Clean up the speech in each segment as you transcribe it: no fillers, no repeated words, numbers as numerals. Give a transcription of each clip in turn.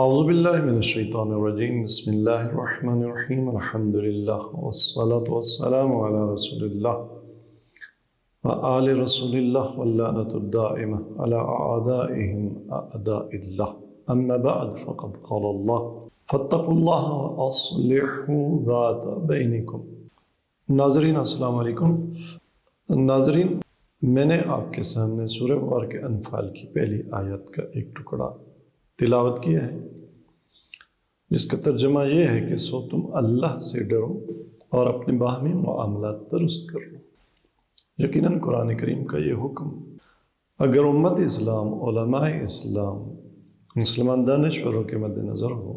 اعوذ باللہ من الشیطان الرجیم بسم اللہ الرحمن الرحیم الحمد للہ والصلاة والسلام علی رسول اللہ وآل رسول اللہ واللعنۃ الدائمہ علی اعدائہم اعداء اللہ اما بعد فقد قال اللہ فاتقوا اللہ واصلحوا ذات بینکم۔ ناظرین السلام علیکم۔ ناظرین، میں نے آپ کے سامنے سورہ مبارکہ انفال کی پہلی آیت کا ایک ٹکڑا تلاوت کیا ہے، جس کا ترجمہ یہ ہے کہ سو تم اللہ سے ڈرو اور اپنے باہمی معاملات درست کر لو۔ یقیناً قرآن کریم کا یہ حکم اگر امت اسلام، علماء اسلام، مسلمان دانشوروں کے مد نظر ہو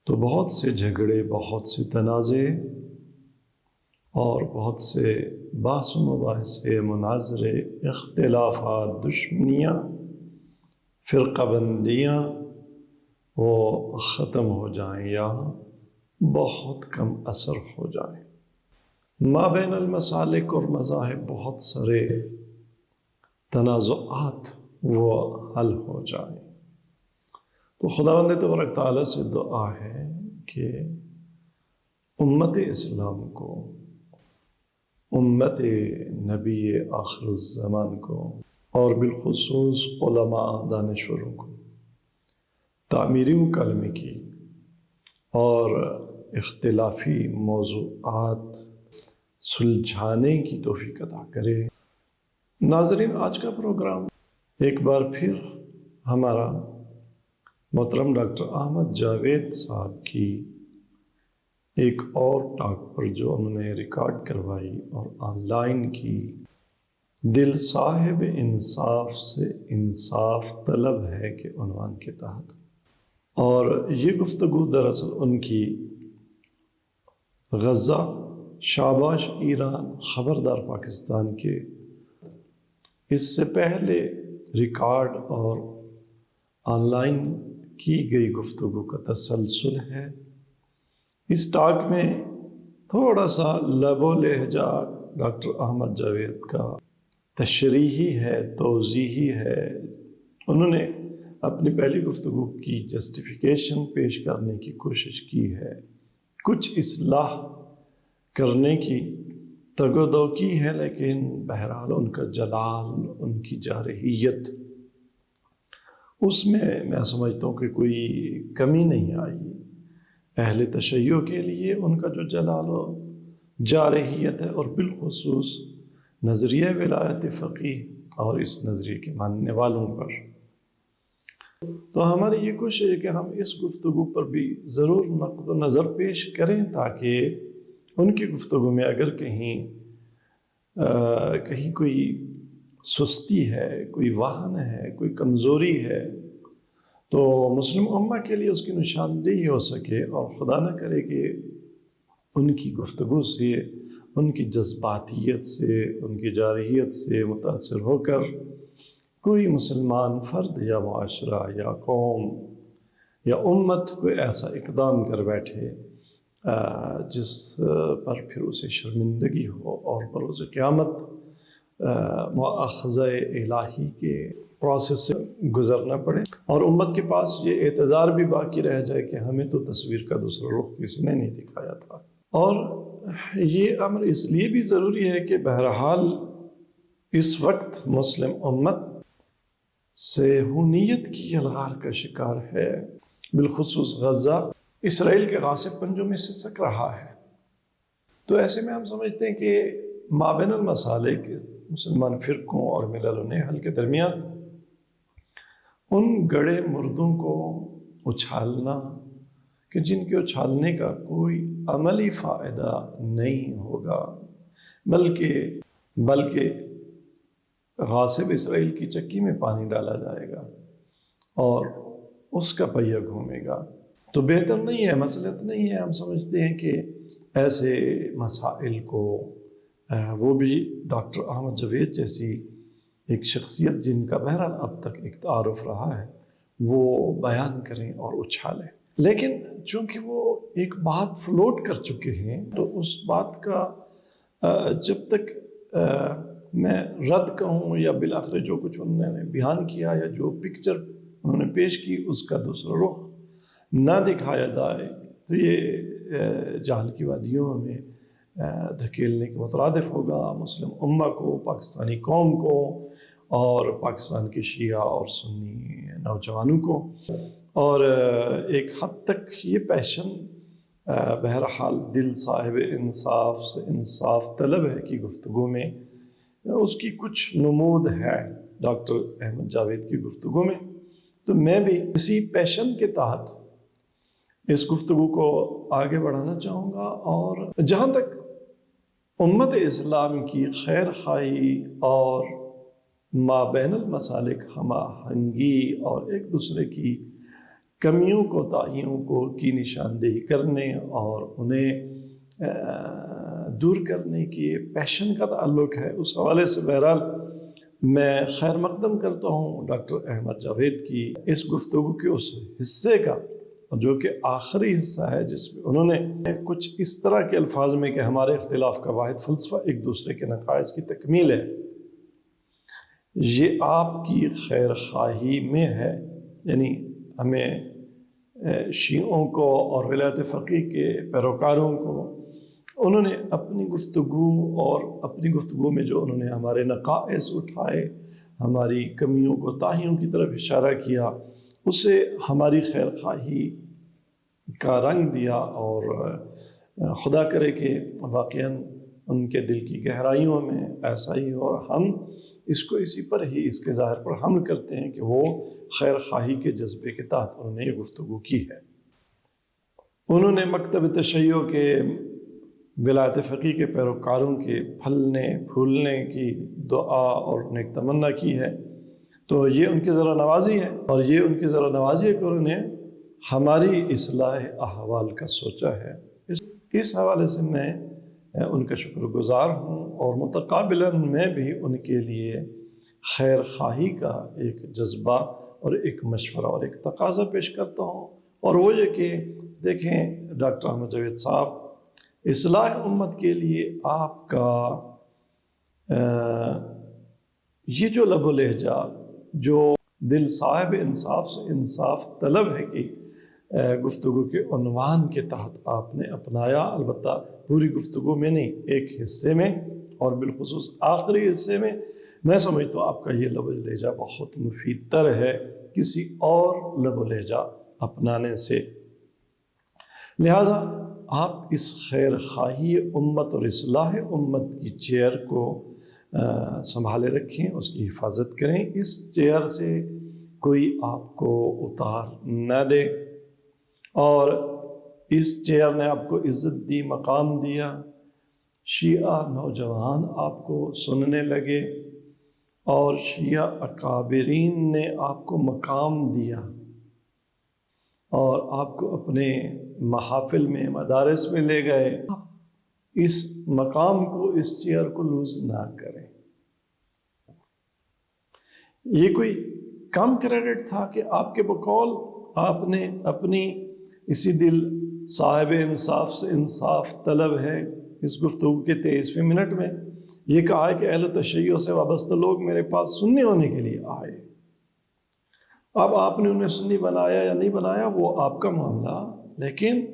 تو بہت سے جھگڑے، بہت سے تنازع اور بہت سے بحث و مباحثے، مناظرے، اختلافات، دشمنیاں، فرقہ بندیاں وہ ختم ہو جائیں یا بہت کم اثر ہو جائیں۔ ما بین المسالک اور مذاہب بہت سارے تنازعات وہ حل ہو جائیں۔ تو خداوند تبارک تعالیٰ سے دعا ہے کہ امت اسلام کو، امت نبی آخر الزمان کو اور بالخصوص علماء دانشوروں کو تعمیری مکالمے کی اور اختلافی موضوعات سلجھانے کی توفیق عطا کرے۔ ناظرین، آج کا پروگرام ایک بار پھر ہمارا محترم ڈاکٹر احمد جاوید صاحب کی ایک اور ٹاک پر جو انہوں نے ریکارڈ کروائی اور آن لائن کی، دل صاحب انصاف سے انصاف طلب ہے کہ عنوان کے تحت، اور یہ گفتگو دراصل ان کی غزہ، شاباش ایران، خبردار پاکستان کے اس سے پہلے ریکارڈ اور آن لائن کی گئی گفتگو کا تسلسل ہے۔ اس ٹاک میں تھوڑا سا لب و لہجہ ڈاکٹر احمد جاوید کا تشریحی ہے، توضیحی ہے۔ انہوں نے اپنی پہلی گفتگو کی جسٹیفیکیشن پیش کرنے کی کوشش کی ہے، کچھ اصلاح کرنے کی تگ و دو کی ہے، لیکن بہرحال ان کا جلال، ان کی جارحیت، اس میں سمجھتا ہوں کہ کوئی کمی نہیں آئی۔ اہل تشیع کے لیے ان کا جو جلال و جارحیت ہے، اور بالخصوص نظریہ ولایت فقیہ اور اس نظریے کے ماننے والوں پر، تو ہماری یہ کوشش ہے کہ ہم اس گفتگو پر بھی ضرور نقد و نظر پیش کریں، تاکہ ان کی گفتگو میں اگر کہیں کوئی سستی ہے، کوئی واہن ہے، کوئی کمزوری ہے، تو مسلم امہ کے لیے اس کی نشاندہی ہو سکے، اور خدا نہ کرے کہ ان کی گفتگو سے، ان کی جذباتیت سے، ان کی جارحیت سے متاثر ہو کر کوئی مسلمان فرد یا معاشرہ یا قوم یا امت کوئی ایسا اقدام کر بیٹھے جس پر پھر اسے شرمندگی ہو اور بروز قیامت مؤاخذہ الہی کے پروسیس سے گزرنا پڑے، اور امت کے پاس یہ اعتذار بھی باقی رہ جائے کہ ہمیں تو تصویر کا دوسرا رخ کسی نے نہیں دکھایا تھا۔ اور یہ امر اس لیے بھی ضروری ہے کہ بہرحال اس وقت مسلم امت صہیونیت کی یلغار کا شکار ہے، بالخصوص غزہ اسرائیل کے غاصب پنجوں میں سسک رہا ہے۔ تو ایسے میں ہم سمجھتے ہیں کہ مابین المسالک مسلمان فرقوں اور ملل و نحل کے درمیان ان گڑے مردوں کو اچھالنا کہ جن کے اچھالنے کا کوئی عملی فائدہ نہیں ہوگا، بلکہ غاصب اسرائیل کی چکی میں پانی ڈالا جائے گا اور اس کا پہیہ گھومے گا، تو بہتر نہیں ہے، مصلحت نہیں ہے۔ ہم سمجھتے ہیں کہ ایسے مسائل کو وہ بھی ڈاکٹر احمد جاوید جیسی ایک شخصیت جن کا بہرحال اب تک ایک تعارف رہا ہے، وہ بیان کریں اور اچھالیں، لیکن چونکہ وہ ایک بات فلوٹ کر چکے ہیں تو اس بات کا جب تک میں رد کہوں یا بالآخر جو کچھ انہوں نے بیان کیا یا جو پکچر انہوں نے پیش کی اس کا دوسرا رخ نہ دکھایا جائے تو یہ جہل کی وادیوں میں دھکیلنے کے مترادف ہوگا مسلم امہ کو، پاکستانی قوم کو، اور پاکستان کے شیعہ اور سنی نوجوانوں کو۔ اور ایک حد تک یہ پیشن بہرحال دل صاحب انصاف سے انصاف طلب ہے کی گفتگو میں اس کی کچھ نمود ہے ڈاکٹر احمد جاوید کی گفتگو میں، تو میں بھی اسی پیشن کے تحت اس گفتگو کو آگے بڑھانا چاہوں گا۔ اور جہاں تک امت اسلام کی خیر خواہی اور مابین المسالک ہم آہنگی اور ایک دوسرے کی کمیوں کوتاہیوں کو کی نشاندہی کرنے اور انہیں دور کرنے کی پیشن کا تعلق ہے، اس حوالے سے بہرحال میں خیر مقدم کرتا ہوں ڈاکٹر احمد جاوید کی اس گفتگو کے اس حصے کا جو کہ آخری حصہ ہے، جس میں انہوں نے کچھ اس طرح کے الفاظ میں کہ ہمارے اختلاف کا واحد فلسفہ ایک دوسرے کے نقائص کی تکمیل ہے، یہ آپ کی خیر خواہی میں ہے، یعنی ہمیں شیعوں کو اور ولایت فقیہ کے پیروکاروں کو انہوں نے اپنی گفتگو اور اپنی گفتگو میں جو انہوں نے ہمارے نقائص اٹھائے، ہماری کمیوں کوتاہیوں کی طرف اشارہ کیا، اسے ہماری خیر خواہی کا رنگ دیا، اور خدا کرے کہ واقعاً ان کے دل کی گہرائیوں میں ایسا ہی ہو، اور ہم اس کو اسی پر ہی اس کے ظاہر پر حمل کرتے ہیں کہ وہ خیر خواہی کے جذبے کے تحت انہوں نے یہ گفتگو کی ہے۔ انہوں نے مکتب تشیع کے ولایت فقیہ کے پیروکاروں کے پھلنے پھولنے کی دعا اور نیک تمنا کی ہے، تو یہ ان کی ذرا نوازی ہے، اور یہ ان کی ذرا نوازی ہے کہ انہوں نے ہماری اصلاح احوال کا سوچا ہے۔ اس حوالے سے میں ان کا شکر گزار ہوں، اور متقابلاً میں بھی ان کے لیے خیر خواہی کا ایک جذبہ اور ایک مشورہ اور ایک تقاضا پیش کرتا ہوں، اور وہ یہ کہ دیکھیں ڈاکٹر احمد جاوید صاحب، اصلاح امت کے لیے آپ کا یہ جو لب و لہجہ جو دل صاحب انصاف سے انصاف طلب ہے کہ گفتگو کے عنوان کے تحت آپ نے اپنایا، البتہ پوری گفتگو میں نہیں، ایک حصے میں اور بالخصوص آخری حصے میں سمجھتا ہوں آپ کا یہ لب و لہجہ بہت مفید تر ہے کسی اور لب و لہجہ اپنانے سے، لہذا آپ اس خیر خواہی امت اور اصلاح امت کی چیئر کو سنبھالے رکھیں، اس کی حفاظت کریں، اس چیئر سے کوئی آپ کو اتار نہ دے، اور اس چیئر نے آپ کو عزت دی، مقام دیا، شیعہ نوجوان آپ کو سننے لگے، اور شیعہ اکابرین نے آپ کو مقام دیا، اور آپ کو اپنے محافل میں مدارس میں لے گئے۔ اس مقام کو، اس چیئر کو لوز نہ کریں۔ یہ کوئی کم کریڈٹ تھا کہ آپ کے بقول آپ نے اپنی اسی دل صاحب انصاف سے انصاف طلب ہے اس گفتگو کے 23ویں منٹ میں یہ کہا ہے کہ اہل تشیع سے وابستہ لوگ میرے پاس سنی ہونے کے لیے آئے۔ اب آپ نے انہیں سنی بنایا یا نہیں بنایا وہ آپ کا معاملہ، لیکن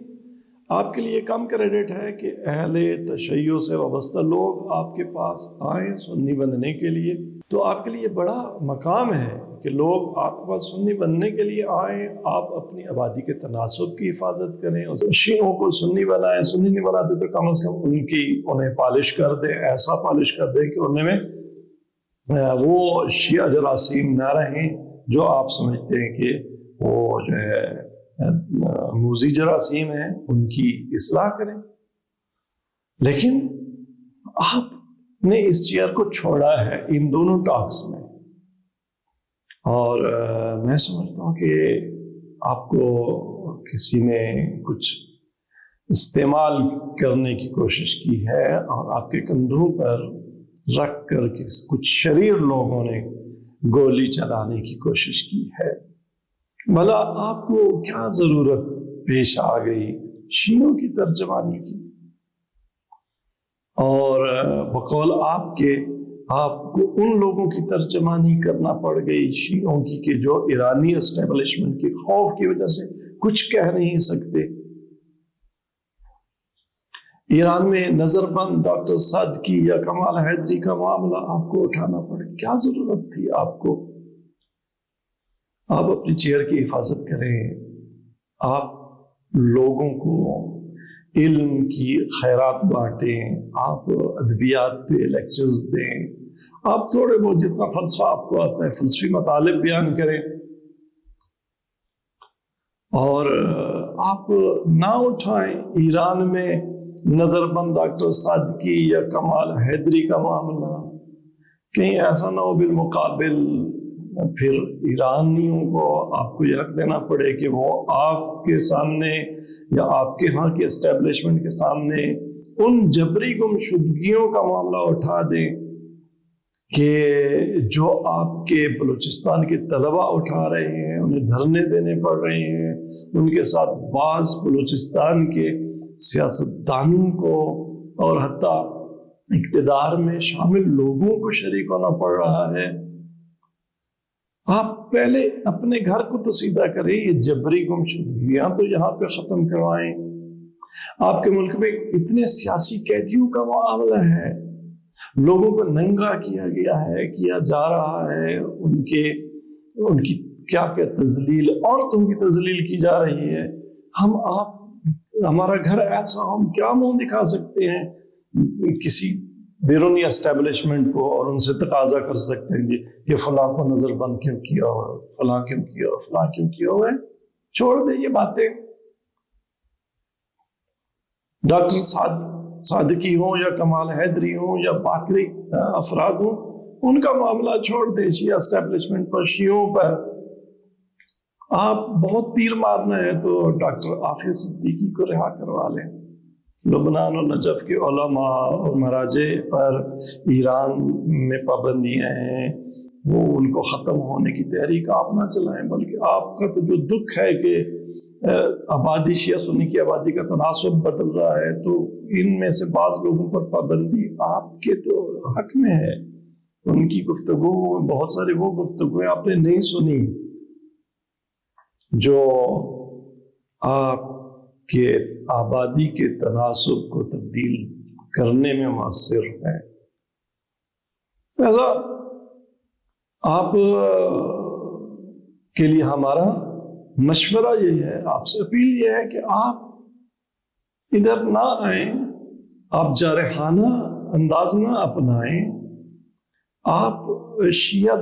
آپ کے لیے کم کریڈٹ ہے کہ اہل تشیع سے وابستہ لوگ آپ کے پاس آئیں سنی بننے کے لیے، تو آپ کے لیے بڑا مقام ہے کہ لوگ آپ کے پاس سنی بننے کے لیے آئیں، آپ اپنی آبادی کے تناسب کی حفاظت کریں، شیعوں کو سنی بنائیں، سنی نہیں بناتے تو کم از کم انہیں پالش کر دیں، ایسا پالش کر دیں کہ انہیں میں وہ شیعہ جراثیم نہ رہیں جو آپ سمجھتے ہیں کہ وہ جو ہے موذی جراثیم ہیں، ان کی اصلاح کریں۔ لیکن آپ نے اس چیئر کو چھوڑا ہے ان دونوں ٹاکس میں، اور میں سمجھتا ہوں کہ آپ کو کسی نے کچھ استعمال کرنے کی کوشش کی ہے، اور آپ کے کندھوں پر رکھ کر کچھ شریر لوگوں نے گولی چلانے کی کوشش کی ہے۔ بھلا آپ کو کیا ضرورت پیش آ گئی شیعوں کی ترجمانی کی؟ اور بقول آپ کے آپ کو ان لوگوں کی ترجمانی کرنا پڑ گئی شیعوں کی کہ جو ایرانی اسٹیبلشمنٹ کے خوف کی وجہ سے کچھ کہہ نہیں سکتے. ایران میں نظر بند ڈاکٹر صادقی یا کمال حیدری کا معاملہ آپ کو اٹھانا پڑے. کیا ضرورت تھی آپ کو؟ آپ اپنی چیئر کی حفاظت کریں، آپ لوگوں کو علم کی خیرات بانٹیں، آپ ادبیات پہ لیکچرز دیں، آپ تھوڑے بہت جتنا فلسفہ آپ کو آتا ہے فلسفی مطالب بیان کریں، اور آپ نہ اٹھائیں ایران میں نظر بند ڈاکٹر صادقی یا کمال حیدری کا معاملہ. کہیں ایسا نہ ہو بالمقابل پھر ایرانیوں کو آپ کو یہ حق دینا پڑے کہ وہ آپ کے سامنے یا آپ کے ہاں کے اسٹیبلشمنٹ کے سامنے ان جبری گمشدگیوں کا معاملہ اٹھا دیں کہ جو آپ کے بلوچستان کے طلبہ اٹھا رہے ہیں، انہیں دھرنے دینے پڑ رہے ہیں. ان کے ساتھ بعض بلوچستان کے سیاستدانوں کو اور حتیٰ اقتدار میں شامل لوگوں کو شریک ہونا پڑ رہا ہے. آپ پہلے اپنے گھر کو تو سیدھا کریں، یہ جبری گمشدگیاں تو یہاں پہ ختم کروائیں. آپ کے ملک میں اتنے سیاسی قیدیوں کا معاملہ ہے، لوگوں کو ننگا کیا گیا ہے، کیا جا رہا ہے، ان کی کیا تذلیل، عورتوں کی تذلیل کی جا رہی ہے. آپ ہمارا گھر ایسا، ہم کیا منہ دکھا سکتے ہیں کسی بیرونی اسٹیبلشمنٹ کو اور ان سے تقاضا کر سکتے ہیں یہ فلاں کو نظر بند کیوں کیا ہوا، فلاں کیوں کیا ہوا، فلاں کیوں کیا ہوا ہے. چھوڑ دیں یہ باتیں. ڈاکٹر صادقی ہوں یا کمال حیدری ہوں یا باقی افراد ہوں، ان کا معاملہ چھوڑ دیں شیعہ اسٹیبلشمنٹ پر، شیعوں پر. آپ بہت تیر مارنا ہے تو ڈاکٹر عافیہ صدیقی کو رہا کروا لیں. لبنان اور نجف کے علماء اور مراجع پر ایران میں پابندیاں ہیں، وہ ان کو ختم ہونے کی تحریک آپ نہ چلائیں، بلکہ آپ کا تو جو دکھ ہے کہ آبادی شیعہ سنی کی آبادی کا تناسب بدل رہا ہے، تو ان میں سے بعض لوگوں پر پابندی آپ کے تو حق میں ہے. ان کی گفتگو، بہت ساری وہ گفتگویں آپ نے نہیں سنی جو آپ کے آبادی کے تناسب کو تبدیل کرنے میں مؤثر ہے. لہذا آپ کے لیے ہمارا مشورہ یہ ہے، آپ سے اپیل یہ ہے کہ آپ ادھر نہ آئیں، آپ جارحانہ انداز نہ اپنائیں، آپ شیعہ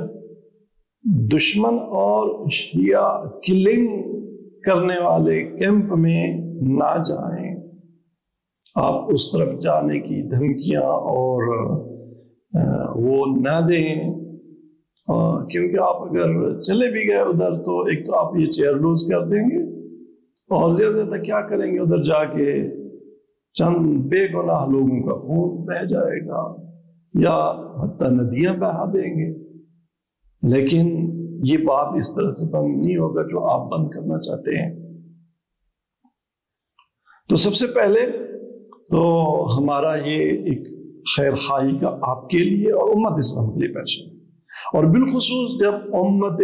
دشمن اور شیعہ کلنگ کرنے والے کیمپ میں نہ جائیں. آپ اس طرف جانے کی دھمکیاں اور وہ نہ دیں، کیونکہ آپ اگر چلے بھی گئے ادھر تو ایک تو آپ یہ چیئر لوز کر دیں گے، اور زیادہ زیادہ کیا کریں گے، ادھر جا کے چند بے گناہ لوگوں کا خون بہہ جائے گا یا حتیٰ ندیاں بہا دیں گے. لیکن یہ بات اس طرح سے بند نہیں ہوگا جو آپ بند کرنا چاہتے ہیں. تو سب سے پہلے تو ہمارا یہ ایک خیر خواہی کا آپ کے لیے اور امت اسلام کے لیے پیشن ہے، اور بالخصوص جب امت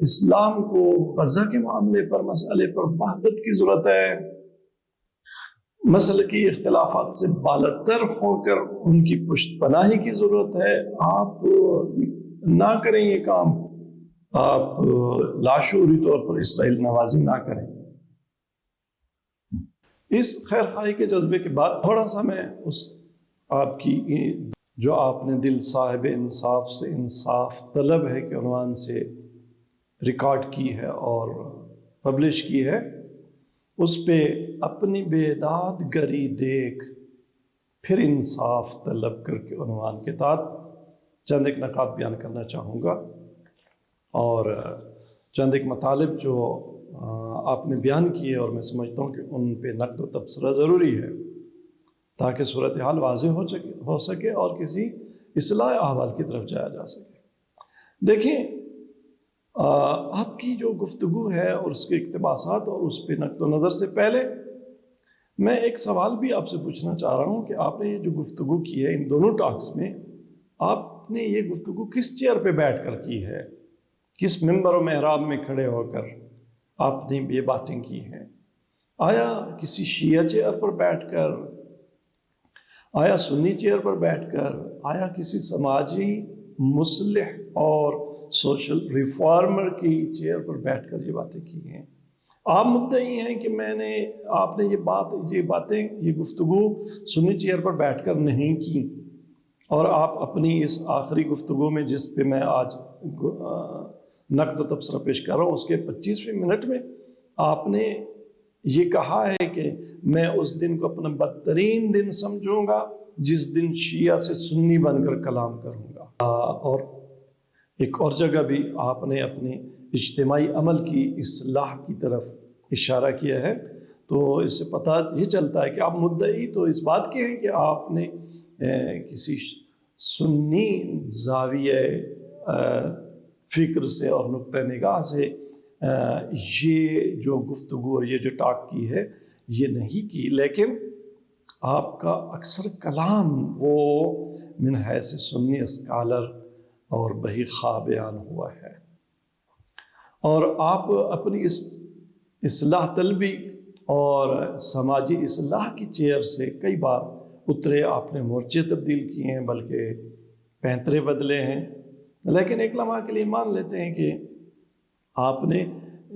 اسلام کو غزہ کے معاملے پر، مسئلے پر وحدت کی ضرورت ہے، مسلکی اختلافات سے بالاتر ہو کر ان کی پشت پناہی کی ضرورت ہے. آپ نہ کریں یہ کام، آپ لاشعوری طور پر اسرائیل نوازی نہ کریں. اس خیر خواہی کے جذبے کے بعد تھوڑا سا میں اس آپ کی جو آپ نے دل صاحب انصاف سے انصاف طلب ہے کہ عنوان سے ریکارڈ کی ہے اور پبلش کی ہے، اس پہ اپنی بیداد گری دیکھ پھر انصاف طلب کر کے عنوان کے تحت چند ایک نکات بیان کرنا چاہوں گا، اور چند ایک مطالب جو آپ نے بیان کیے اور میں سمجھتا ہوں کہ ان پہ نقد و تبصرہ ضروری ہے تاکہ صورتحال واضح ہو سکے اور کسی اصلاح احوال کی طرف جایا جا سکے. دیکھیں، آپ کی جو گفتگو ہے اور اس کے اقتباسات اور اس پہ نقد و نظر سے پہلے میں ایک سوال بھی آپ سے پوچھنا چاہ رہا ہوں کہ آپ نے یہ جو گفتگو کی ہے ان دونوں ٹاکس میں، آپ آپ نے یہ گفتگو کس چیئر پہ بیٹھ کر کی ہے، کس منبر و محراب میں کھڑے ہو کر آپ نے یہ باتیں کی ہیں؟ آیا کسی شیعہ چیئر پر بیٹھ کر، آیا سنی چیئر پر بیٹھ کر، آیا کسی سماجی مصلح اور سوشل ریفارمر کی چیئر پر بیٹھ کر یہ باتیں کی ہیں؟ آپ مدعی ہیں کہ آپ نے یہ باتیں یہ گفتگو سنی چیئر پر بیٹھ کر نہیں کی، اور آپ اپنی اس آخری گفتگو میں جس پہ میں آج نقد و تبصرہ پیش کر رہا ہوں، اس کے 25ویں منٹ میں آپ نے یہ کہا ہے کہ میں اس دن کو اپنا بدترین دن سمجھوں گا جس دن شیعہ سے سنی بن کر کلام کروں گا۔ اور ایک اور جگہ بھی آپ نے اپنی اجتماعی عمل کی اصلاح کی طرف اشارہ کیا ہے، تو اس سے پتہ یہ چلتا ہے کہ آپ مدعی تو اس بات کے ہیں کہ آپ نے کسی سنی زاویہ فکر سے اور نقطہ نگاہ سے یہ جو گفتگو اور یہ جو ٹاک کی ہے یہ نہیں کی، لیکن آپ کا اکثر کلام وہ من حیث سنی اسکالر اور بحی خواہ بیان ہوا ہے، اور آپ اپنی اس اصلاح طلبی اور سماجی اصلاح کی چیئر سے کئی بار اترے، آپ نے مورچے تبدیل کیے ہیں، بلکہ پینترے بدلے ہیں، لیکن ایک لمحہ کے لیے مان لیتے ہیں کہ آپ نے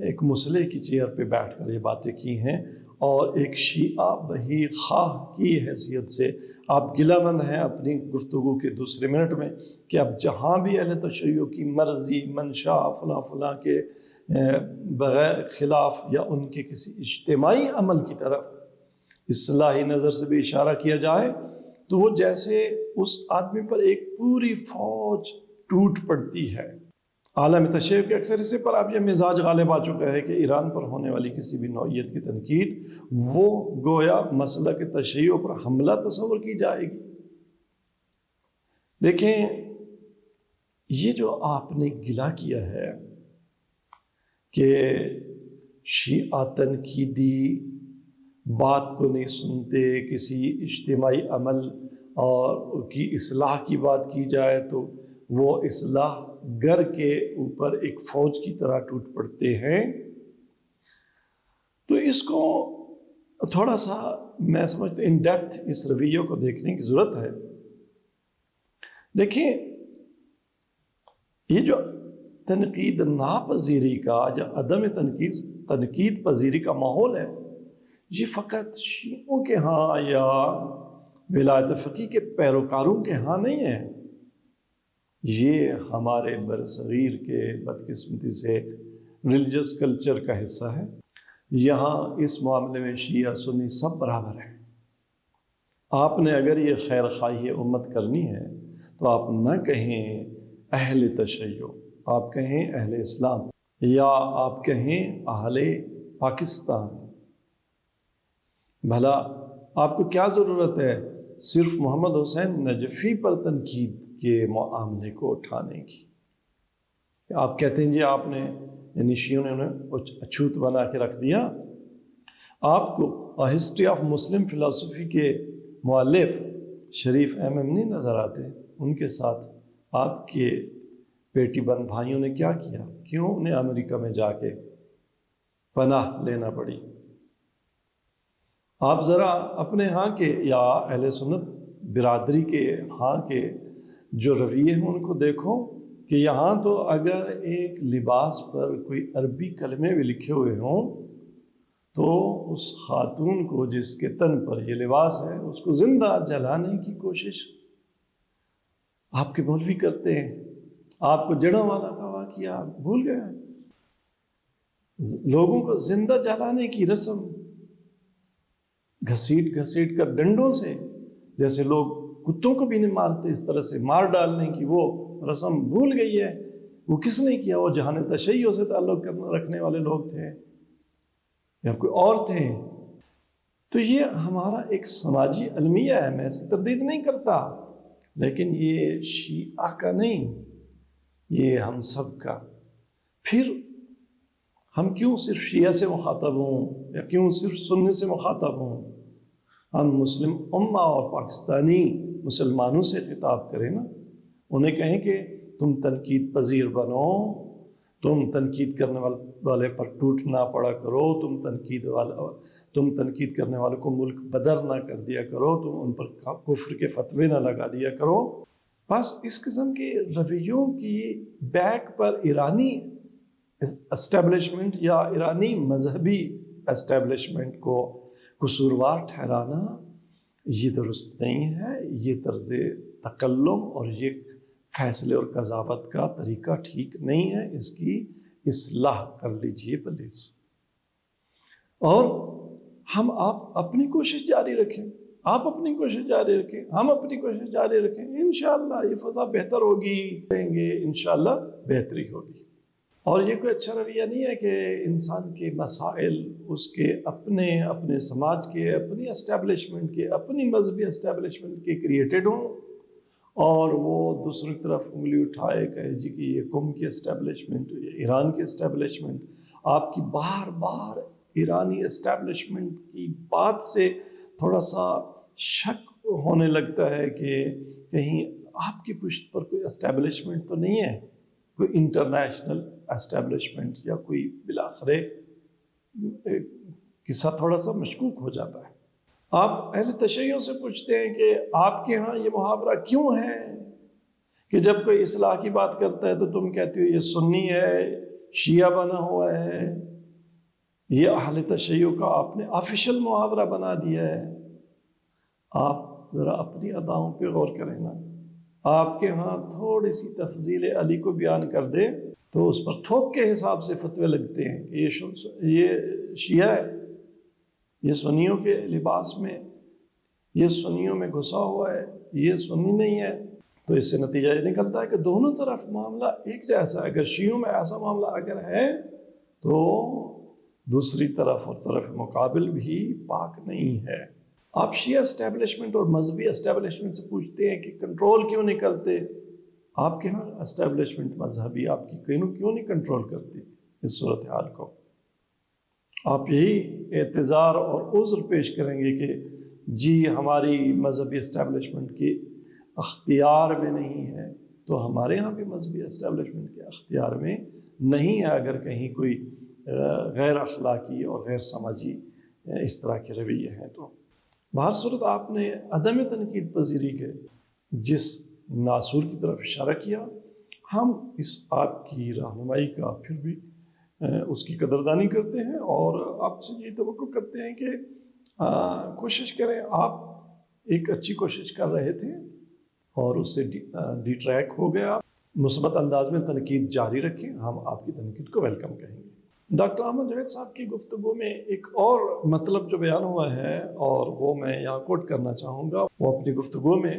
ایک مصلح کی چیئر پہ بیٹھ کر یہ باتیں کی ہیں، اور ایک شیعہ بحی خواہ کی حیثیت سے آپ گلہ مند ہیں اپنی گفتگو کے دوسرے منٹ میں کہ اب جہاں بھی اہل تشیع کی مرضی منشا فلاں فلاں کے بغیر خلاف یا ان کے کسی اجتماعی عمل کی طرف اصلاحی نظر سے بھی اشارہ کیا جائے تو وہ جیسے اس آدمی پر ایک پوری فوج ٹوٹ پڑتی ہے۔ عالم تشیع کے اکثر حصے پر اب یہ مزاج غالب آ چکا ہے کہ ایران پر ہونے والی کسی بھی نوعیت کی تنقید وہ گویا مسلک تشیع پر حملہ تصور کی جائے گی۔ دیکھیں، یہ جو آپ نے گلہ کیا ہے کہ شیعہ تنقیدی بات کو نہیں سنتے، کسی اجتماعی عمل اور کی اصلاح کی بات کی جائے تو وہ اصلاح گر کے اوپر ایک فوج کی طرح ٹوٹ پڑتے ہیں، تو اس کو تھوڑا سا میں سمجھتا ہوں ان ڈیپتھ اس رویے کو دیکھنے کی ضرورت ہے۔ دیکھیں، یہ جو تنقید ناپذیری کا یا عدم تنقید پذیری کا ماحول ہے، یہ فقط شیعوں کے ہاں یا ولایت فقیہ کے پیروکاروں کے ہاں نہیں ہے، یہ ہمارے برصغیر کے بدقسمتی سے ریلیجس کلچر کا حصہ ہے۔ یہاں اس معاملے میں شیعہ سنی سب برابر ہیں۔ آپ نے اگر یہ خیر خواہی امت کرنی ہے تو آپ نہ کہیں اہل تشیع، آپ کہیں اہل اسلام، یا آپ کہیں اہل پاکستان۔ بھلا آپ کو کیا ضرورت ہے صرف محمد حسین نجفی پر تنقید کے معاملے کو اٹھانے کی؟ آپ کہتے ہیں جی آپ نے یعنی شیعوں نے انہیں اچھوت بنا کے رکھ دیا۔ آپ کو ہسٹری آف مسلم فلسفی کے مؤلف شریف احمد نہیں نظر آتے؟ ان کے ساتھ آپ کے بیٹی بہن بھائیوں نے کیا کیا؟ کیوں انہیں امریکہ میں جا کے پناہ لینا پڑی؟ آپ ذرا اپنے ہاں کے یا اہل سنت برادری کے ہاں کے جو رویے ہیں ان کو دیکھو کہ یہاں تو اگر ایک لباس پر کوئی عربی کلمے بھی لکھے ہوئے ہوں تو اس خاتون کو جس کے تن پر یہ لباس ہے اس کو زندہ جلانے کی کوشش آپ کے مولوی کرتے ہیں۔ آپ کو جڑوں والا کا واقعہ بھول گئے؟ لوگوں کو زندہ جلانے کی رسم گھسیٹ گھسیٹ کر ڈنڈوں سے، جیسے لوگ کتوں کو بھی نہیں مارتے اس طرح سے مار ڈالنے کی وہ رسم بھول گئی ہے۔ وہ کس نے کیا؟ وہ جہان تشیع سے تعلق رکھنے والے لوگ تھے یا کوئی اور تھے؟ تو یہ ہمارا ایک سماجی المیہ ہے، میں اس کی تردید نہیں کرتا، لیکن یہ شیعہ کا نہیں، یہ ہم سب کا۔ پھر ہم کیوں صرف شیعہ سے مخاطب ہوں یا کیوں صرف سنی سے مخاطب ہوں؟ ہم مسلم امہ اور پاکستانی مسلمانوں سے خطاب کریں نا۔ انہیں کہیں کہ تم تنقید پذیر بنو، تم تنقید کرنے والے پر ٹوٹ نہ پڑا کرو، تم تنقید کرنے والوں کو ملک بدر نہ کر دیا کرو، تم ان پر کفر کے فتوے نہ لگا دیا کرو۔ بس اس قسم کے رویوں کی بیک پر ایرانی اسٹیبلشمنٹ یا ایرانی مذہبی اسٹیبلشمنٹ کو قصوروار ٹھہرانا یہ درست نہیں ہے، یہ طرز تکلم اور یہ فیصلے اور قضاوت کا طریقہ ٹھیک نہیں ہے، اس کی اصلاح کر لیجئے پلیز۔ اور آپ اپنی کوشش جاری رکھیں، آپ اپنی کوشش جاری رکھیں، ہم اپنی کوشش جاری رکھیں، انشاءاللہ یہ فضا بہتر ہوگی، کہیں گے انشاءاللہ بہتری ہوگی۔ اور یہ کوئی اچھا رویہ نہیں ہے کہ انسان کے مسائل اس کے اپنے سماج کے، اپنی اسٹیبلشمنٹ کے، اپنی مذہبی اسٹیبلشمنٹ کے کریٹڈ ہوں اور وہ دوسری طرف انگلی اٹھائے کہے جی کہ یہ قوم کی اسٹیبلشمنٹ، یہ ایران کی اسٹیبلشمنٹ۔ آپ کی بار بار ایرانی اسٹیبلشمنٹ کی بات سے تھوڑا سا شک ہونے لگتا ہے کہ کہیں آپ کی پشت پر کوئی اسٹیبلشمنٹ تو نہیں ہے، کوئی انٹرنیشنل اسٹیبلشمنٹ یا کوئی بالآخر قصہ تھوڑا سا مشکوک ہو جاتا ہے۔ آپ اہل تشیع سے پوچھتے ہیں کہ آپ کے ہاں یہ محاورہ کیوں ہے کہ جب کوئی اصلاح کی بات کرتا ہے تو تم کہتے ہو یہ سنی ہے، شیعہ بنا ہوا ہے، یہ اہل تشیع کا آپ نے آفیشل محاورہ بنا دیا ہے۔ آپ ذرا اپنی اداؤں پہ غور کریں نا، آپ کے ہاں تھوڑی سی تفضیل علی کو بیان کر دے تو اس پر تھوک کے حساب سے فتوے لگتے ہیں کہ یہ شیعہ ہے، یہ سنیوں کے لباس میں، یہ سنیوں میں گھسا ہوا ہے، یہ سنی نہیں ہے۔ تو اس سے نتیجہ یہ نکلتا ہے کہ دونوں طرف معاملہ ایک جیسا ہے۔ اگر شیعوں میں ایسا معاملہ اگر ہے تو دوسری طرف اور طرف مقابل بھی پاک نہیں ہے۔ آپ شیعہ اسٹیبلشمنٹ اور مذہبی اسٹیبلشمنٹ سے پوچھتے ہیں کہ کنٹرول کیوں نہیں کرتے؟ آپ کے ہاں اسٹیبلشمنٹ مذہبی آپ کی کیوں نہیں کنٹرول کرتی اس صورتحال کو؟ آپ یہی اعتذار اور عذر پیش کریں گے کہ جی ہماری مذہبی اسٹیبلشمنٹ کی اختیار میں نہیں ہے، تو ہمارے ہاں بھی مذہبی اسٹیبلشمنٹ کے اختیار میں نہیں ہے اگر کہیں کوئی غیر اخلاقی اور غیر سماجی اس طرح کے رویے ہیں تو۔ بہر صورت آپ نے عدم تنقید پذیری کے جس ناصور کی طرف اشارہ کیا، ہم اس آپ کی رہنمائی کا پھر بھی اس کی قدردانی کرتے ہیں اور آپ سے یہ توقع کرتے ہیں کہ کوشش کریں۔ آپ ایک اچھی کوشش کر رہے تھے اور اس سے ڈی ٹریک ہو گیا، مثبت انداز میں تنقید جاری رکھیں، ہم آپ کی تنقید کو ویلکم کہیں گے۔ ڈاکٹر احمد جاوید صاحب کی گفتگو میں ایک اور مطلب جو بیان ہوا ہے اور وہ میں یہاں کوٹ کرنا چاہوں گا، وہ اپنی گفتگو میں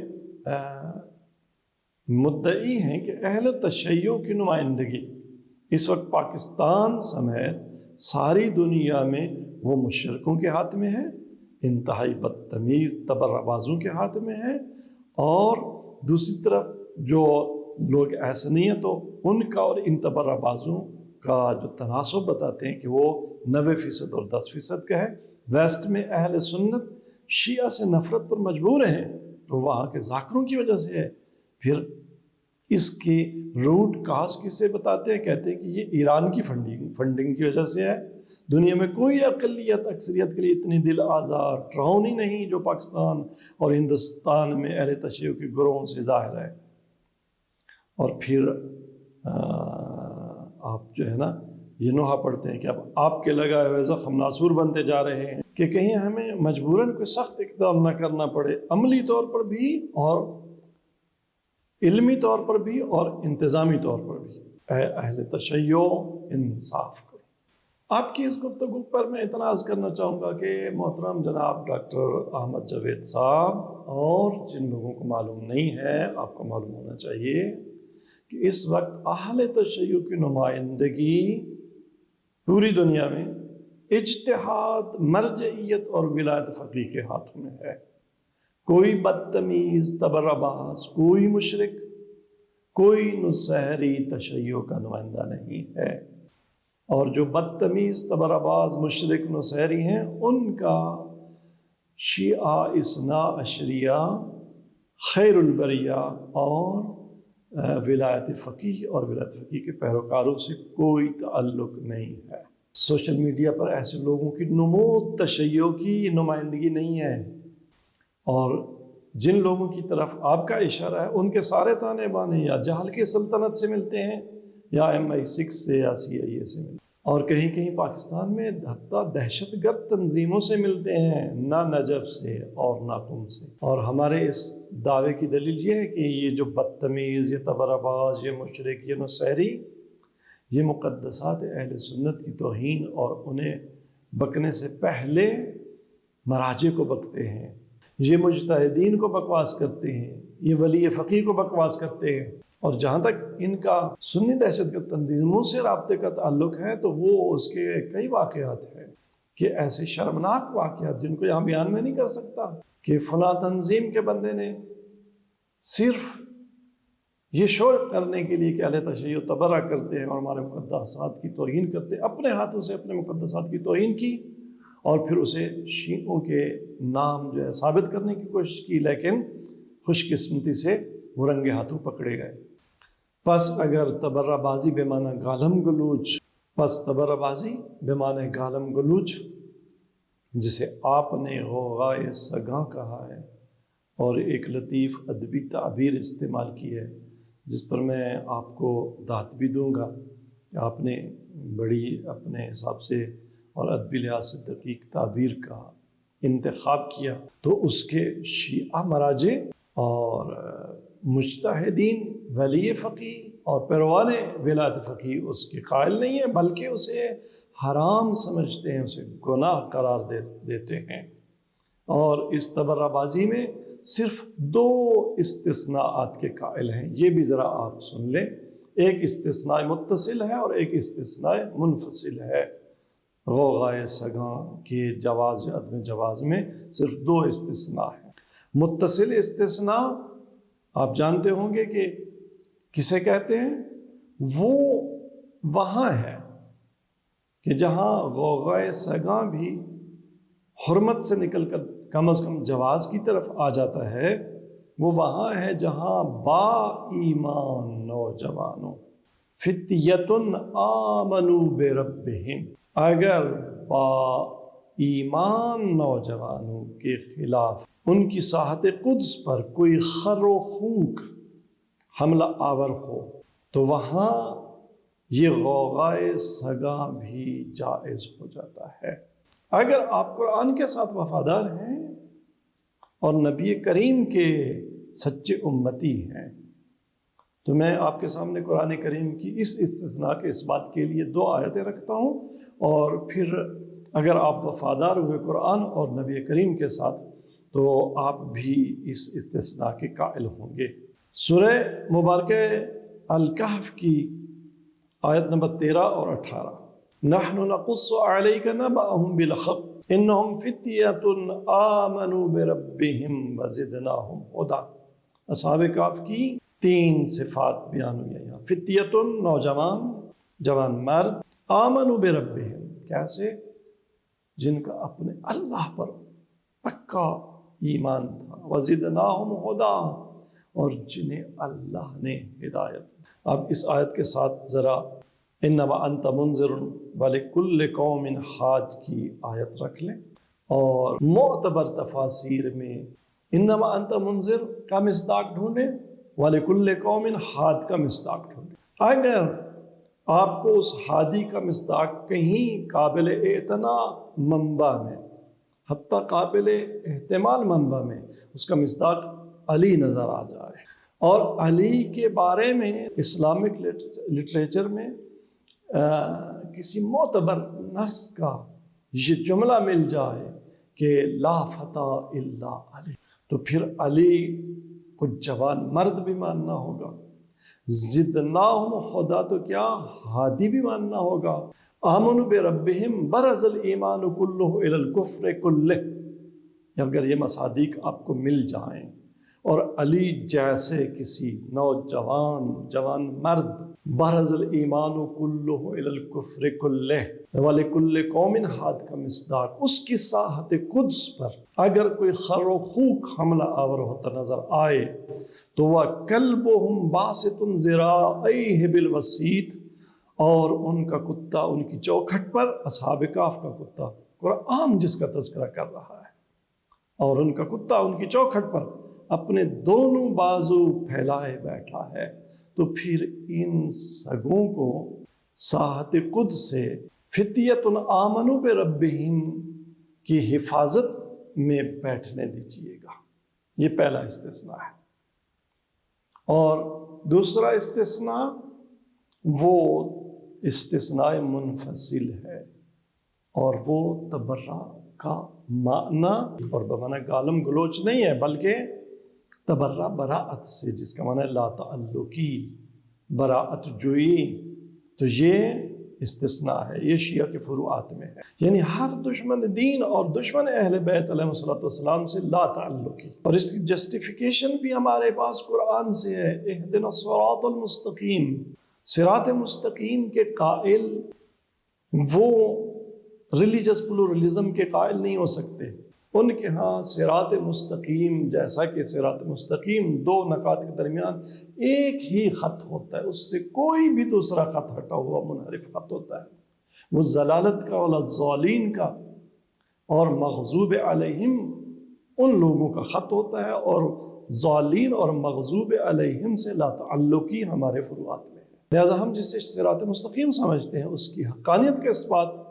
مدعی ہیں کہ اہل تشیع کی نمائندگی اس وقت پاکستان سمیت ساری دنیا میں وہ مشرکوں کے ہاتھ میں ہے، انتہائی بدتمیز تبرہ بازوں کے ہاتھ میں ہے، اور دوسری طرف جو لوگ ایسے نہیں ہیں تو ان کا اور ان تبرہ بازوں کا جو تناسب بتاتے ہیں کہ وہ 90% اور 10% کا ہے۔ ویسٹ میں اہل سنت شیعہ سے نفرت پر مجبور ہیں تو وہاں کے ذاکروں کی وجہ سے ہے۔ پھر اس کی روٹ کاز کسے بتاتے ہیں؟ کہتے ہیں کہ یہ ایران کی فنڈنگ کی وجہ سے ہے۔ دنیا میں کوئی اقلیت اکثریت کے لیے اتنی دل آزار ٹراؤنی نہیں جو پاکستان اور ہندوستان میں اہل تشیع کے گروہوں سے ظاہر ہے۔ اور پھر آپ جو ہے نا یہ نوحہ پڑھتے ہیں کہ اب آپ کے لگائے ہوئے زخم ناصور بنتے جا رہے ہیں کہ کہیں ہمیں مجبوراً کوئی سخت اقدام نہ کرنا پڑے، عملی طور پر بھی اور علمی طور پر بھی اور انتظامی طور پر بھی۔ اے اہل تشیع انصاف کرو۔ آپ کی اس گفتگو پر میں اتنا عرض کرنا چاہوں گا کہ محترم جناب ڈاکٹر احمد جاوید صاحب، اور جن لوگوں کو معلوم نہیں ہے آپ کو معلوم ہونا چاہیے کہ اس وقت اہل تشیع کی نمائندگی پوری دنیا میں اجتہاد، مرجعیت اور ولایت فقیہ کے ہاتھوں میں ہے۔ کوئی بدتمیز تبرہ باز، کوئی مشرک، کوئی نصیری تشیع کا نمائندہ نہیں ہے، اور جو بدتمیز تبرہ باز مشرک نصیری ہیں ان کا شیعہ اثنا عشریہ خیر البریہ اور ولایت فقیہ اور ولایت فقیہ کے پیروکاروں سے کوئی تعلق نہیں ہے۔ سوشل میڈیا پر ایسے لوگوں کی نمود تشیع کی نمائندگی نہیں ہے، اور جن لوگوں کی طرف آپ کا اشارہ ہے ان کے سارے تانے بانے یا جہل کی سلطنت سے ملتے ہیں، یا MI6 سے یا CIA سے ملتے ہیں، اور کہیں کہیں پاکستان میں حتیٰ دہشت گرد تنظیموں سے ملتے ہیں، نہ نجف سے اور نہ قم سے۔ اور ہمارے اس دعوے کی دلیل یہ ہے کہ یہ جو بدتمیز، یہ تبرباز، یہ مشرک، یہ نصیری، یہ مقدسات اہل سنت کی توہین اور انہیں بکنے سے پہلے مراجع کو بکتے ہیں، یہ مجتہدین کو بکواس کرتے ہیں، یہ ولی فقیہ کو بکواس کرتے ہیں۔ اور جہاں تک ان کا سنی دہشت گرد تنظیموں سے رابطے کا تعلق ہے تو وہ اس کے کئی واقعات ہیں، کہ ایسے شرمناک واقعات جن کو یہاں بیان میں نہیں کر سکتا، کہ فلاں تنظیم کے بندے نے صرف یہ شور کرنے کے لیے کہ اہل تشیع تبرہ کرتے ہیں اور ہمارے مقدسات کی توہین کرتے ہیں، اپنے ہاتھوں سے اپنے مقدسات کی توہین کی، اور پھر اسے شیعوں کے نام جو ہے ثابت کرنے کی کوشش کی، لیکن خوش قسمتی سے وہ رنگے ہاتھوں پکڑے گئے۔ پس اگر تبرہ بازی بے معنی گالم گلوچ، پس تبرہ بازی بے معنی گالم گلوچ، جسے آپ نے غوغائے سگاں کہا ہے اور ایک لطیف ادبی تعبیر استعمال کی ہے، جس پر میں آپ کو داد بھی دوں گا کہ آپ نے بڑی اپنے حساب سے اور ادبی لحاظ سے دقیق تعبیر کا انتخاب کیا، تو اس کے شیعہ مراجع اور مجتہدین، ولی فقیہ اور پیروان ولایت فقیہ اس کے قائل نہیں ہیں، بلکہ اسے حرام سمجھتے ہیں، اسے گناہ قرار دیتے ہیں۔ اور اس تبرہ بازی میں صرف 2 استثناءات کے قائل ہیں، یہ بھی ذرا آپ سن لیں۔ ایک استثناء متصل ہے اور ایک استثناء منفصل ہے۔ غوغائے سگاں کے جواز یا عدم جواز میں صرف 2 استثناء ہیں۔ متصل استثناء آپ جانتے ہوں گے کہ کسے کہتے ہیں؟ وہ وہاں ہے کہ جہاں غوغائے سگاں بھی حرمت سے نکل کر کم از کم جواز کی طرف آ جاتا ہے، وہ وہاں ہے جہاں با ایمان نوجوانوں، فتیۃ آمنوا بربہم، اگر با ایمان نوجوانوں کے خلاف ان کی ساحت قدس پر کوئی خر و خوک حملہ آور ہو تو وہاں یہ غوغائے سگاں بھی جائز ہو جاتا ہے۔ اگر آپ قرآن کے ساتھ وفادار ہیں اور نبی کریم کے سچے امتی ہیں، تو میں آپ کے سامنے قرآن کریم کی اس استثناء کے اس بات کے لیے 2 آیتیں رکھتا ہوں، اور پھر اگر آپ وفادار ہوئے قرآن اور نبی کریم کے ساتھ تو آپ بھی اس استثناء کے قائل ہوں گے۔ سورہ مبارکہ الکہف کی آیت نمبر 13 اور 18، نحن نقص علیک نبأہم بالحق انہم فتیۃ آمنوا بربہم وزدناہم ہدی۔ اصحاب کہف کی 3 صفات بیان ہوئی ہیں یہاں۔ فتیۃ نوجوان، جوان مرد، آمنوا بربہم کیسے؟ جن کا اپنے اللہ پر پکا ایمان تھا، وزدناہم ہدی، اور جنہیں اللہ نے ہدایت۔ اب اس آیت کے ساتھ ذرا انما انت منذر ولکل قوم حاج کی آیت رکھ لیں، اور معتبر تفاسیر میں انما انت منذر کا مصداق ڈھونڈیں، ولکل قوم حاد کا مصداق ڈھونڈیں۔ اگر آپ کو اس ہادی کا مصداق کہیں قابل اعتناء منبع میں، حتیٰ قابل احتمال منبع میں اس کا مصداق علی نظر آ جائے، اور علی کے بارے میں اسلامک لٹریچر میں کسی معتبر نص کا یہ جملہ مل جائے کہ لا فتح الا علی، تو پھر علی کو جوان مرد بھی ماننا ہوگا، زدناہم ہدی تو کیا ہادی بھی ماننا ہوگا، آمنوا بربہم برز الایمان کلہ الی الکفر کلہ۔ اگر یہ مصادیق آپ کو مل جائیں اور علی جیسے کسی نوجوان جوان مرد برز الایمان کلہ الی الکفر کلہ ولکل قوم ہاد کا مصداق، اس کی ساحت قدس پر اگر کوئی خر و خوک حملہ آور ہوتا نظر آئے تو وہ کلبہم باسط ذراعیہ بالوسیط، اور ان کا کتا ان کی چوکھٹ پر، اصحاب کہف کا کتا قرآن جس کا تذکرہ کر رہا ہے، اور ان کا کتا ان کی چوکھٹ پر اپنے دونوں بازو پھیلائے بیٹھا ہے، تو پھر ان سگوں کو ساحت قدس سے فتیۃ آمنوا بربہم کی حفاظت میں بیٹھنے دیجیے گا۔ یہ پہلا استثناء ہے۔ اور دوسرا استثناء وہ استثناء منفصل ہے، اور وہ تبرع کا معنی اور بمعنی گالم گلوچ نہیں ہے، بلکہ تبرع براعت سے، جس کا معنی ہے لا تعلقی، براعت جوئی۔ تو یہ استثناء ہے، یہ شیعہ کے فروعات میں ہے، یعنی ہر دشمن دین اور دشمن اہل بیت علیہ السلام سے لا تعلقی۔ اور اس کی جسٹیفیکیشن بھی ہمارے پاس قرآن سے ہے، اہدنا الصراط المستقیم۔ صراط مستقیم کے قائل وہ ریلیجس پلورلزم کے قائل نہیں ہو سکتے، ان کے ہاں صراط مستقیم جیسا کہ صراط مستقیم دو نقاط کے درمیان ایک ہی خط ہوتا ہے، اس سے کوئی بھی دوسرا خط ہٹا ہوا منحرف خط ہوتا ہے، وہ ضلالت کا ولا الضالین کا اور مغضوب علیہم ان لوگوں کا خط ہوتا ہے، اور ضالین اور مغضوب علیہم سے لا تعلقی ہمارے فروعات میں ہے۔ لہذا ہم جسے صراط مستقیم سمجھتے ہیں اس کی حقانیت کے اس بات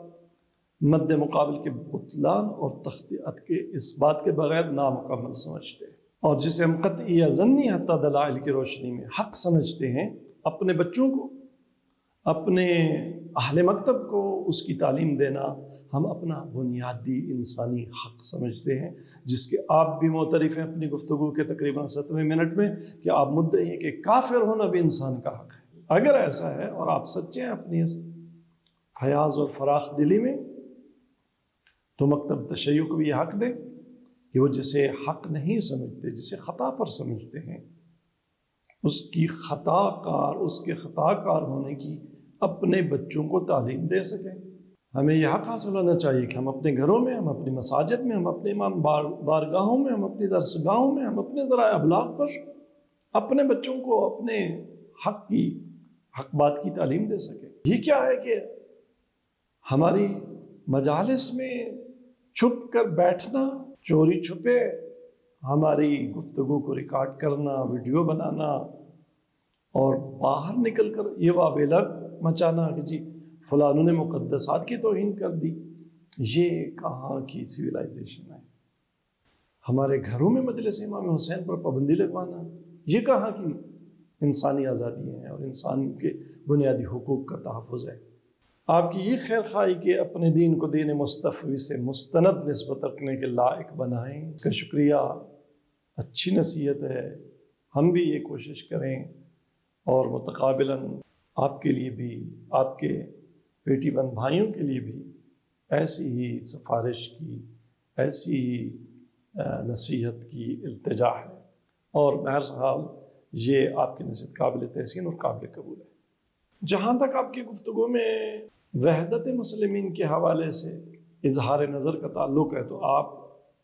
مد مقابل کے بطلان اور تخطیت کے اس بات کے بغیر نامکمل سمجھتے ہیں، اور جسے ہم قطعی یا ظنی حتی دلائل کی روشنی میں حق سمجھتے ہیں، اپنے بچوں کو، اپنے اہل مکتب کو اس کی تعلیم دینا ہم اپنا بنیادی انسانی حق سمجھتے ہیں، جس کے آپ بھی معترف ہیں اپنی گفتگو کے تقریباً 7ویں منٹ میں کہ آپ مدعی ہیں کہ کافر ہونا بھی انسان کا حق ہے۔ اگر ایسا ہے اور آپ سچے ہیں اپنی حیاض اور فراخ دلی میں، تو مکتب تشیع کو بھی یہ حق دے کہ وہ جسے حق نہیں سمجھتے، جسے خطا پر سمجھتے ہیں، اس کے خطا کار ہونے کی اپنے بچوں کو تعلیم دے سکیں۔ ہمیں یہ حق حاصل ہونا چاہیے کہ ہم اپنے گھروں میں، ہم اپنی مساجد میں، ہم اپنے امام بارگاہوں میں، ہم اپنی درسگاہوں میں، ہم اپنے ذرائع ابلاغ پر اپنے بچوں کو اپنے حق بات کی تعلیم دے سکیں۔ یہ کیا ہے کہ ہماری مجالس میں چھپ کر بیٹھنا، چوری چھپے ہماری گفتگو کو ریکارڈ کرنا، ویڈیو بنانا، اور باہر نکل کر یہ واویلا مچانا کہ جی فلانوں نے مقدسات کی توہین کر دی، یہ کہاں کی سویلائزیشن ہے؟ ہمارے گھروں میں مجلس امام حسین پر پابندی لگوانا، یہ کہاں کی انسانی آزادی ہیں اور انسان کے بنیادی حقوق کا تحفظ ہے؟ آپ کی یہ خیر خواہی کہ اپنے دین کو دین مصطفی سے مستند نسبت رکھنے کے لائق بنائیں، اس کا شکریہ، اچھی نصیحت ہے، ہم بھی یہ کوشش کریں، اور متقابلاً آپ کے لیے بھی، آپ کے بیٹی بہن بھائیوں کے لیے بھی ایسی ہی سفارش کی، ایسی ہی نصیحت کی التجا ہے، اور بہرحال یہ آپ کی نصیحت قابل تحسین اور قابل قبول ہے۔ جہاں تک آپ کی گفتگو میں وحدت مسلمین کے حوالے سے اظہار نظر کا تعلق ہے، تو آپ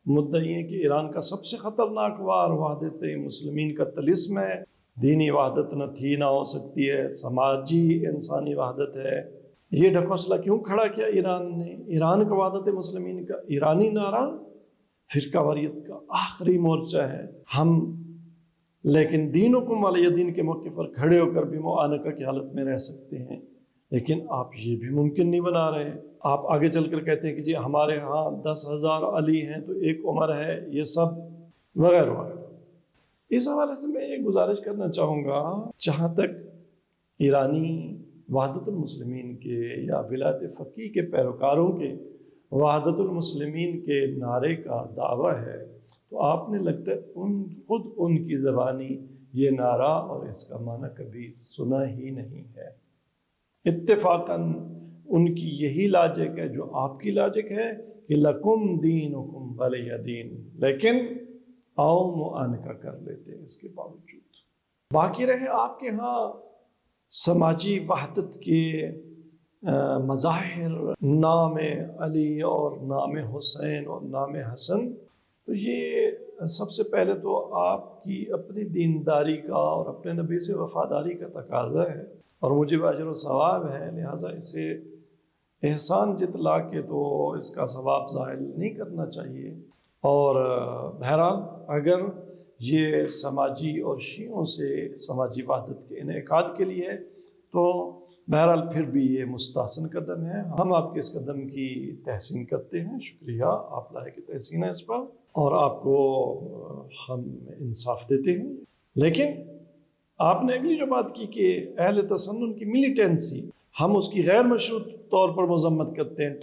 مدعی ہیں کہ ایران کا سب سے خطرناک وار وحدت مسلمین کا طلسم ہے، دینی وحدت نہ تھی نہ ہو سکتی ہے، سماجی انسانی وحدت ہے۔ یہ ڈھکوسلا کیوں کھڑا کیا ایران نے؟ ایران کا وحدت مسلمین کا ایرانی نعرہ فرقہ واریت کا آخری مورچہ ہے، ہم لیکن دینکم ولی دین کے موقع پر کھڑے ہو کر بھی معانقہ کی حالت میں رہ سکتے ہیں، لیکن آپ یہ بھی ممکن نہیں بنا رہے۔ آپ آگے چل کر کہتے ہیں کہ جی ہمارے ہاں 10,000 علی ہیں تو ایک عمر ہے، یہ سب وغیرہ وغیرہ۔ اس حوالے سے میں یہ گزارش کرنا چاہوں گا، جہاں تک ایرانی وحدت المسلمین کے یا ولایت فقیہ کے پیروکاروں کے وحدت المسلمین کے نعرے کا دعویٰ ہے، تو آپ نے لگتا ہے خود ان کی زبانی یہ نعرہ اور اس کا معنی کبھی سنا ہی نہیں ہے۔ اتفاقاً ان کی یہی لاجک ہے جو آپ کی لاجک ہے کہ لکم دینکم ولی دین، لیکن آؤ معانقہ کر لیتے ہیں۔ اس کے باوجود باقی رہے آپ کے ہاں سماجی وحدت کے مظاہر، نام علی اور نام حسین اور نام حسن، تو یہ سب سے پہلے تو آپ کی اپنی دینداری کا اور اپنے نبی سے وفاداری کا تقاضا ہے، اور مجھے اجر و ثواب ہے، لہٰذا اسے احسان جتلا کے تو اس کا ثواب ظاہر نہیں کرنا چاہیے۔ اور بہرحال اگر یہ سماجی اور شیعوں سے سماجی وحدت کے انعقاد کے لیے ہے تو بہرحال پھر بھی یہ مستحسن قدم ہے، ہم آپ کے اس قدم کی تحسین کرتے ہیں، شکریہ، آپ لائق تحسین ہے اس پر، اور آپ کو ہم انصاف دیتے ہیں۔ لیکن آپ نے اگلی جو بات کی کہ اہل تسنن کی ملیٹنسی، ہم اس کی غیر مشروط طور پر مذمت کرتے ہیں،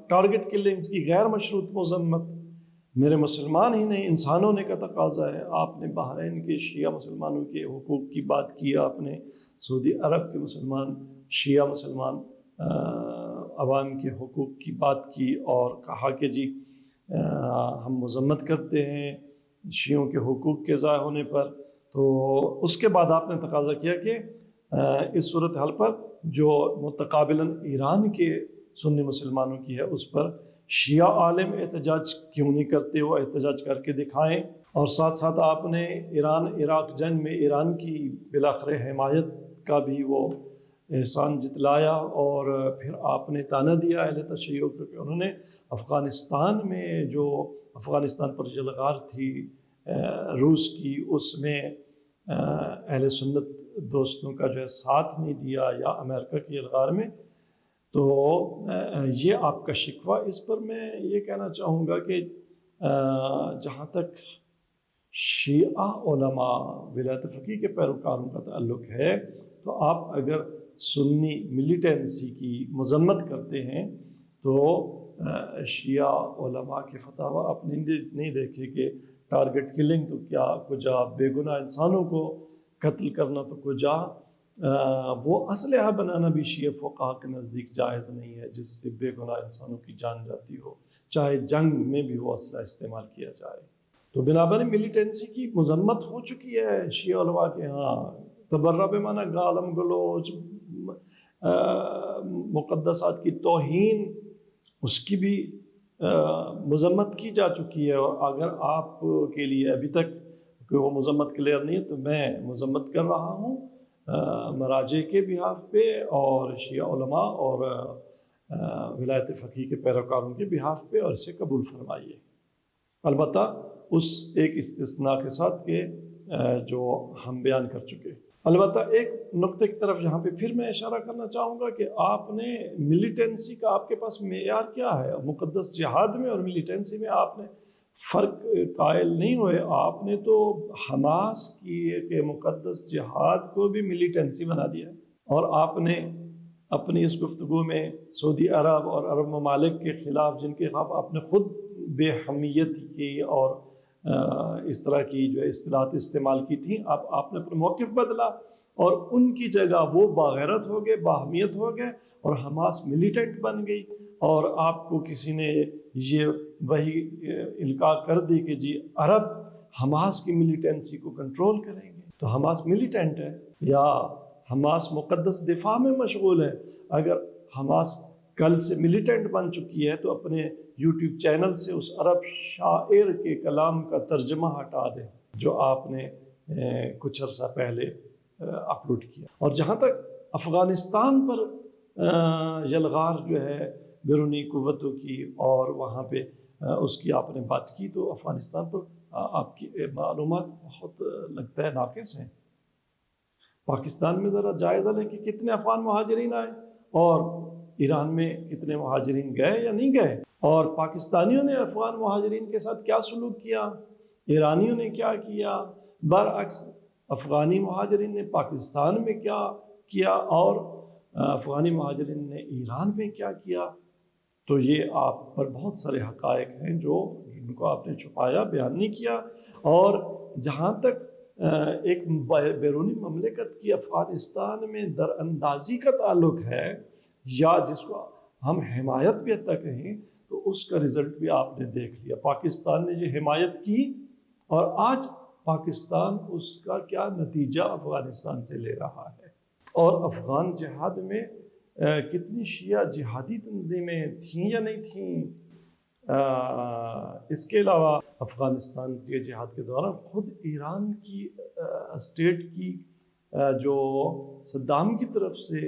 ٹارگٹ کلنگز کی غیر مشروط مذمت میرے مسلمان ہی نہیں انسانوں نے کا تقاضا ہے۔ آپ نے بحرین کے شیعہ مسلمانوں کے حقوق کی بات کی، آپ نے سعودی عرب کے مسلمان شیعہ مسلمان عوام کے حقوق کی بات کی اور کہا کہ جی ہم مذمت کرتے ہیں شیعوں کے حقوق کے ضائع ہونے پر، تو اس کے بعد آپ نے تقاضا کیا کہ اس صورتحال پر جو متقابلاً ایران کے سنی مسلمانوں کی ہے اس پر شیعہ عالم احتجاج کیوں نہیں کرتے، وہ احتجاج کر کے دکھائیں، اور ساتھ ساتھ آپ نے ایران عراق جنگ میں ایران کی بالآخر حمایت کا بھی وہ احسان جتلایا، اور پھر آپ نے تانا دیا اہل تشیع کو کہ انہوں نے افغانستان میں جو افغانستان پر یلغار تھی روس کی، اس میں اہل سنت دوستوں کا جو ہے ساتھ نہیں دیا، یا امریکہ کی یلغار میں، تو یہ آپ کا شکوہ۔ اس پر میں یہ کہنا چاہوں گا کہ جہاں تک شیعہ علماء ولایت فقیہ کے پیروکاروں کا تعلق ہے تو آپ اگر سنی ملیٹنسی کی مذمت کرتے ہیں تو شیعہ علماء کے فتاویٰ آپ نے نہیں دیکھے کہ ٹارگٹ کلنگ تو کیا کجا، بے گناہ انسانوں کو قتل کرنا تو کجا، وہ اسلحہ بنانا بھی شیعہ فقہا کے نزدیک جائز نہیں ہے جس سے بے گناہ انسانوں کی جان جاتی ہو، چاہے جنگ میں بھی وہ اسلحہ استعمال کیا جائے۔ تو بنابر ملیٹنسی کی مذمت ہو چکی ہے شیعہ علماء کے ہاں، تبرہ بمعنی گالم گلوچ، مقدسات کی توہین، اس کی بھی مذمت کی جا چکی ہے، اور اگر آپ کے لیے ابھی تک کہ وہ مذمت کلیئر نہیں ہے تو میں مذمت کر رہا ہوں مراجع کے بہاف پہ اور شیعہ علماء اور ولایت فقیہ کے پیروکاروں کے بہاف پہ، اور اسے قبول فرمائیے، البتہ اس ایک استثناء کے ساتھ کہ جو ہم بیان کر چکے۔ البتہ ایک نقطے کی طرف یہاں پہ پھر میں اشارہ کرنا چاہوں گا کہ آپ نے ملیٹنسی کا آپ کے پاس معیار کیا ہے؟ مقدس جہاد میں اور ملیٹنسی میں آپ نے فرق قائل نہیں ہوئے، آپ نے تو حماس کی مقدس جہاد کو بھی ملیٹنسی بنا دیا، اور آپ نے اپنی اس گفتگو میں سعودی عرب اور عرب ممالک کے خلاف، جن کے خلاف آپ نے خود بے حمیت کی اور اس طرح کی جو اصطلاحات استعمال کی تھیں، آپ نے اپنا موقف بدلا اور ان کی جگہ وہ باغیرت ہو گئے، باہمیت ہو گئے، اور حماس ملیٹنٹ بن گئی، اور آپ کو کسی نے یہ وہی القاء کر دی کہ جی عرب حماس کی ملیٹنسی کو کنٹرول کریں گے، تو حماس ملیٹنٹ ہے یا حماس مقدس دفاع میں مشغول ہے؟ اگر حماس کل سے ملیٹنٹ بن چکی ہے تو اپنے یوٹیوب چینل سے اس عرب شاعر کے کلام کا ترجمہ ہٹا دیں جو آپ نے کچھ عرصہ پہلے اپلوڈ کیا۔ اور جہاں تک افغانستان پر یلغار جو ہے بیرونی قوتوں کی اور وہاں پہ اس کی آپ نے بات کی، تو افغانستان پر آپ کی معلومات بہت لگتا ہے ناقص ہیں۔ پاکستان میں ذرا جائزہ لیں کہ کتنے افغان مہاجرین آئے اور ایران میں کتنے مہاجرین گئے یا نہیں گئے، اور پاکستانیوں نے افغان مہاجرین کے ساتھ کیا سلوک کیا، ایرانیوں نے کیا کیا، برعکس افغانی مہاجرین نے پاکستان میں کیا کیا اور افغانی مہاجرین نے ایران میں کیا کیا۔ تو یہ آپ پر بہت سارے حقائق ہیں جن کو آپ نے چھپایا، بیان نہیں کیا۔ اور جہاں تک ایک بیرونی مملکت کی افغانستان میں در اندازی کا تعلق ہے، یا جس کو ہم حمایت بھی حتیٰ کہیں، تو اس کا رزلٹ بھی آپ نے دیکھ لیا۔ پاکستان نے یہ حمایت کی اور آج پاکستان اس کا کیا نتیجہ افغانستان سے لے رہا ہے، اور افغان جہاد میں کتنی شیعہ جہادی تنظیمیں تھیں یا نہیں تھیں. اس کے علاوہ افغانستان کے جہاد کے دوران خود ایران کی اسٹیٹ کی جو صدام کی طرف سے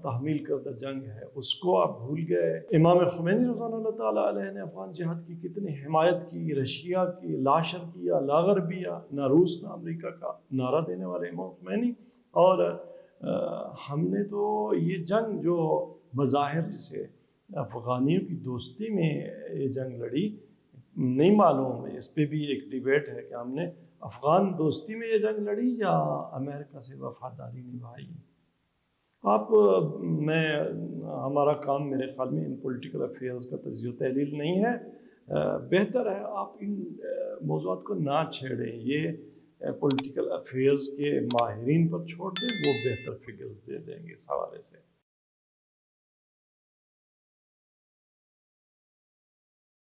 تحمیل کردہ جنگ ہے اس کو آپ بھول گئے. امام خمینی رضوان اللہ تعالیٰ علیہ نے افغان جہاد کی کتنی حمایت کی، رشیا کی، لا شرقیہ لا غربیہ، نہ روس نہ امریکہ کا نعرہ دینے والے امام خمینی. اور ہم نے تو یہ جنگ جو بظاہر جسے افغانیوں کی دوستی میں یہ جنگ لڑی، نہیں معلوم، اس پہ بھی ایک ڈیبیٹ ہے کہ ہم نے افغان دوستی میں یہ جنگ لڑی یا امریکہ سے وفاداری نبھائی. ہمارا کام میرے خیال میں ان پولیٹیکل افیئرز کا تجزیہ و تحلیل نہیں ہے. بہتر ہے آپ ان موضوعات کو نہ چھیڑیں، یہ پولیٹیکل افیئرز کے ماہرین پر چھوڑ دیں، وہ بہتر فگرز دے دیں گے اس حوالے سے.